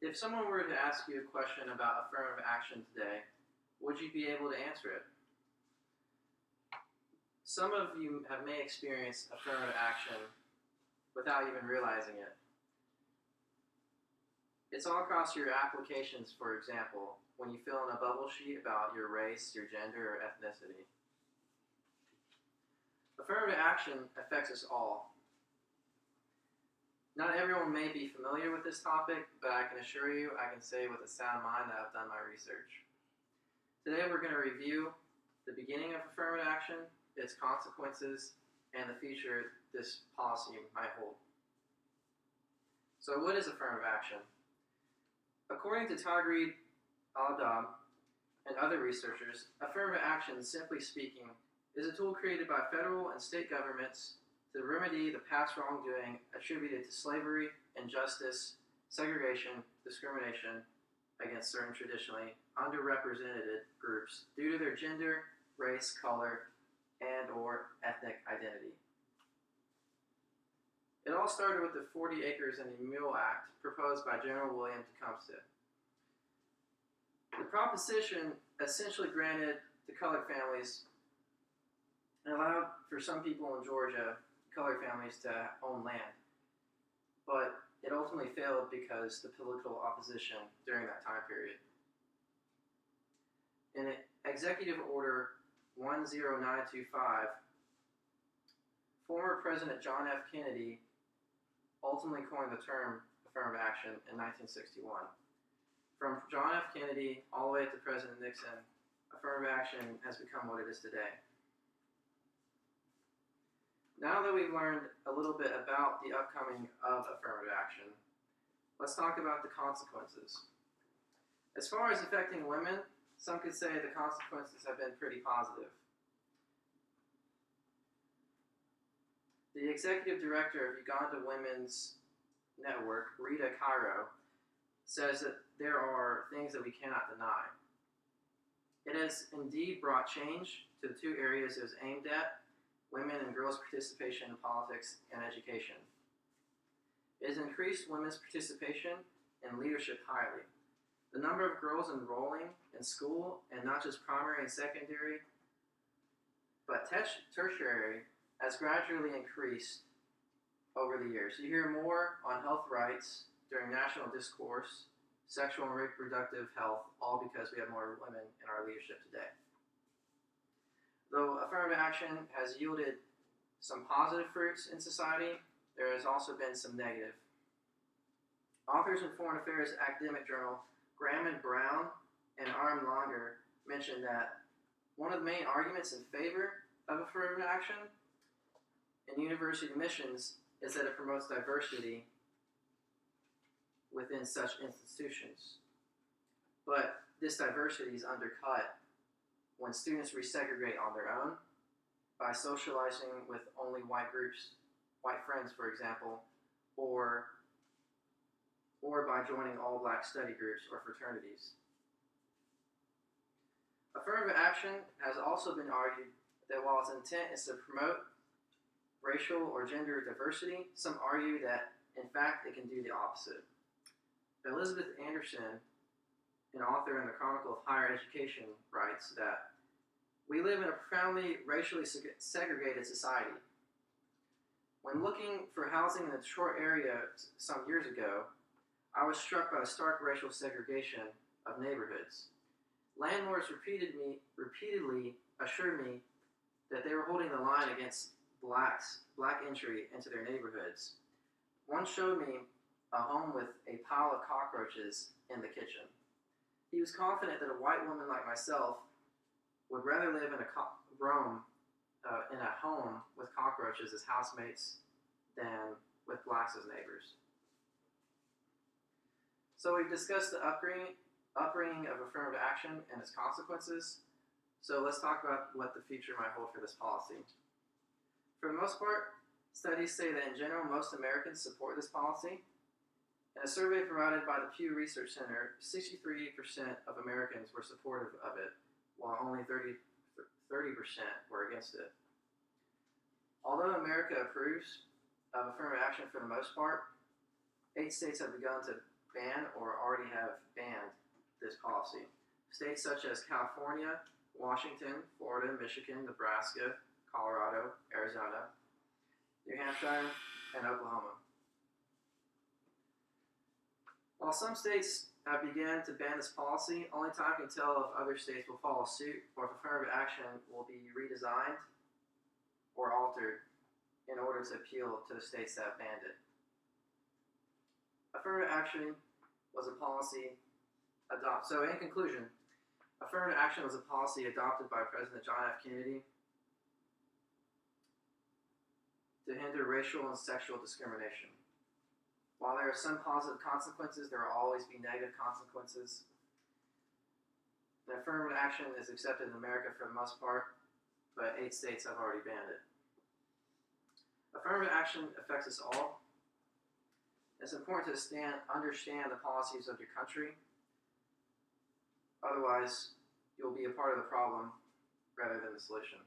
If someone were to ask you a question about affirmative action today, would you be able to answer it? Some of you may experience affirmative action without even realizing it. It's all across your applications, for example, when you fill in a bubble sheet about your race, your gender, or ethnicity. Affirmative action affects us all. Not everyone may be familiar with this topic, but I can assure you, I can say with a sound mind that I've done my research. Today we're going to review the beginning of affirmative action, its consequences, and the future this policy might hold. So what is affirmative action? According to Tagreed Al-Dab and other researchers, affirmative action, simply speaking, is a tool created by federal and state governments to remedy the past wrongdoing attributed to slavery, injustice, segregation, discrimination against certain traditionally underrepresented groups due to their gender, race, color, and/or ethnic identity. It all started with the 40 Acres and a Mule Act proposed by General William Tecumseh. The proposition essentially granted to colored families and allowed for some people in Georgia, colored families, to own land. But it ultimately failed because the political opposition during that time period. In Executive Order 10925, former President John F. Kennedy ultimately coined the term affirmative action in 1961. From John F. Kennedy all the way to President Nixon, affirmative action has become what it is today. Now that we've learned a little bit about the upcoming of affirmative action, let's talk about the consequences. As far as affecting women, some could say the consequences have been pretty positive. The executive director of Uganda Women's Network, Rita Cairo, says that there are things that we cannot deny. It has indeed brought change to the two areas it was aimed at: women and girls' participation in politics and education. It has increased women's participation and leadership highly. The number of girls enrolling in school, and not just primary and secondary, but tertiary, has gradually increased over the years. You hear more on health rights during national discourse, sexual and reproductive health, all because we have more women in our leadership today. Though affirmative action has yielded some positive fruits in society, there has also been some negative. Authors in Foreign Affairs academic journal Graham and Brown and Arm Longer mentioned that one of the main arguments in favor of affirmative action in university admissions is that it promotes diversity within such institutions. But this diversity is undercut when students resegregate on their own by socializing with only white groups, white friends, for example, or by joining all black study groups or fraternities. Affirmative action has also been argued that while its intent is to promote racial or gender diversity, some argue that, in fact, it can do the opposite. Elizabeth Anderson, an author in the Chronicle of Higher Education, writes that we live in a profoundly racially segregated society. When looking for housing in the Detroit area some years ago, I was struck by the stark racial segregation of neighborhoods. Landlords repeatedly assured me that they were holding the line against black entry into their neighborhoods. One showed me a home with a pile of cockroaches in the kitchen. He was confident that a white woman like myself would rather live in a home with cockroaches as housemates than with blacks as neighbors. So we've discussed the upbringing of affirmative action and its consequences. So let's talk about what the future might hold for this policy. For the most part, studies say that in general most Americans support this policy. In a survey provided by the Pew Research Center, 63% of Americans were supportive of it, while only 30% were against it. Although America approves of affirmative action for the most part, 8 states have begun to ban or already have banned this policy. States such as California, Washington, Florida, Michigan, Nebraska, Colorado, Arizona, New Hampshire, and Oklahoma. While some states have begun to ban this policy, only time can tell if other states will follow suit or if affirmative action will be redesigned or altered in order to appeal to the states that banned it. Affirmative action was a policy adopted. So in conclusion, affirmative action was a policy adopted by President John F. Kennedy to hinder racial and sexual discrimination. While there are some positive consequences, there will always be negative consequences. And affirmative action is accepted in America for the most part, but 8 states have already banned it. Affirmative action affects us all. It's important to understand the policies of your country. Otherwise, you'll be a part of the problem rather than the solution.